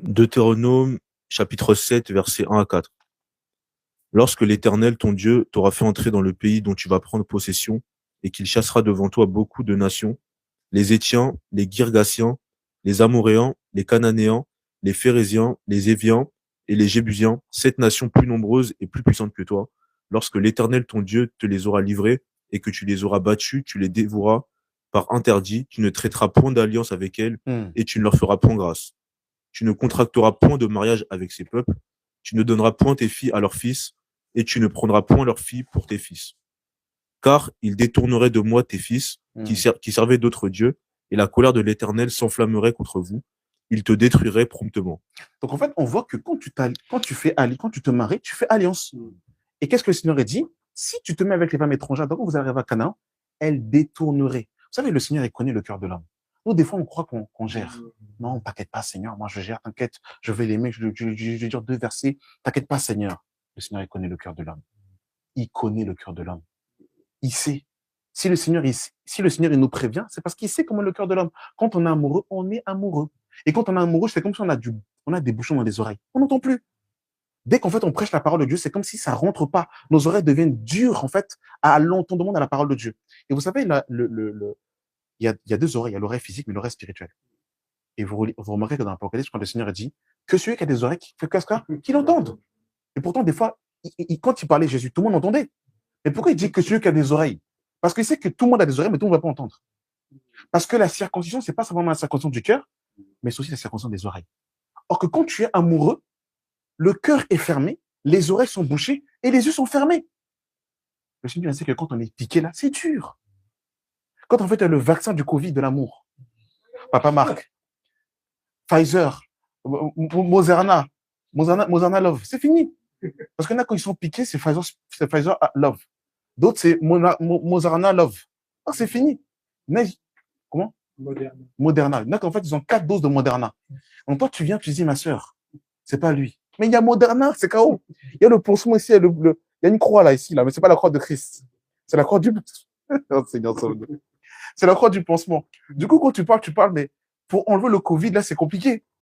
Deutéronome, chapitre 7, versets 1 à 4. Lorsque l'Éternel, ton Dieu, t'aura fait entrer dans le pays dont tu vas prendre possession, et qu'il chassera devant toi beaucoup de nations, les Étiens, les Girgasiens, les Amoréens, les Cananéens, les Phéréziens, les Éviens et les Jébusiens, 7 nations plus nombreuses et plus puissantes que toi, lorsque l'Éternel, ton Dieu, te les aura livrées et que tu les auras battues, tu les dévoreras par interdit, tu ne traiteras point d'alliance avec elles Hmm. et tu ne leur feras point grâce. Tu ne contracteras point de mariage avec ces peuples, tu ne donneras point tes filles à leurs fils, et tu ne prendras point leurs filles pour tes fils. Car ils détourneraient de moi tes fils, Hmm. qui servaient d'autres dieux, et la colère de l'Éternel s'enflammerait contre vous. Il te détruirait promptement. Donc, en fait, on voit que quand tu te maries, tu fais alliance. Et qu'est-ce que le Seigneur a dit? Si tu te mets avec les femmes étrangères, donc quand vous arrivez à Canaan, elles détourneraient. Vous savez, le Seigneur, il connaît le cœur de l'homme. Nous, des fois, on croit qu'on gère. Non, t'inquiète pas, Seigneur, moi, je gère, t'inquiète, je vais l'aimer, je vais dire 2 versets. T'inquiète pas, Seigneur. Le Seigneur, il connaît le cœur de l'homme. Il connaît le cœur de l'homme. Il sait. Si le Seigneur, il nous prévient, c'est parce qu'il sait comment est le cœur de l'homme. Quand on est amoureux, on est amoureux. Et quand on est amoureux, c'est comme si on a des bouchons dans les oreilles. On n'entend plus. Dès qu'en fait on prêche la parole de Dieu, c'est comme si ça rentre pas. Nos oreilles deviennent dures en fait à l'entendement de la parole de Dieu. Et vous savez, il y a 2 oreilles, il y a l'oreille physique mais l'oreille spirituelle. Et vous remarquez que dans l'Apocalypse, quand le Seigneur a dit que celui qui a des oreilles, qu'il entende. Et pourtant, des fois, quand il parlait Jésus, tout le monde entendait. Mais pourquoi il dit que celui qui a des oreilles? Parce qu'il sait que tout le monde a des oreilles, mais tout le monde ne va pas entendre. Parce que la circoncision, c'est pas simplement la circoncision du cœur, mais c'est aussi la circoncision des oreilles. Or que quand tu es amoureux, le cœur est fermé, les oreilles sont bouchées et les yeux sont fermés. Le Seigneur sait que quand on est piqué là, c'est dur. Quand en fait, il y a le vaccin du Covid de l'amour, Papa Marc, Pfizer, Moderna Love, c'est fini. Parce qu'il y en a quand ils sont piqués, c'est Pfizer Love. D'autres, c'est Moderna Love. Ah, c'est fini. Mais, comment? Moderna. Il y en a qu'en fait, ils ont 4 doses de Moderna. Donc toi, tu viens, tu dis, ma soeur, c'est pas lui. Mais il y a Moderna, c'est KO. Il y a le pansement ici, il y a une croix là, ici, là, mais c'est pas la croix de Christ. C'est la croix du. Oh, Seigneur, c'est la croix du pansement. Du coup, quand tu parles, mais pour enlever le Covid, là, c'est compliqué.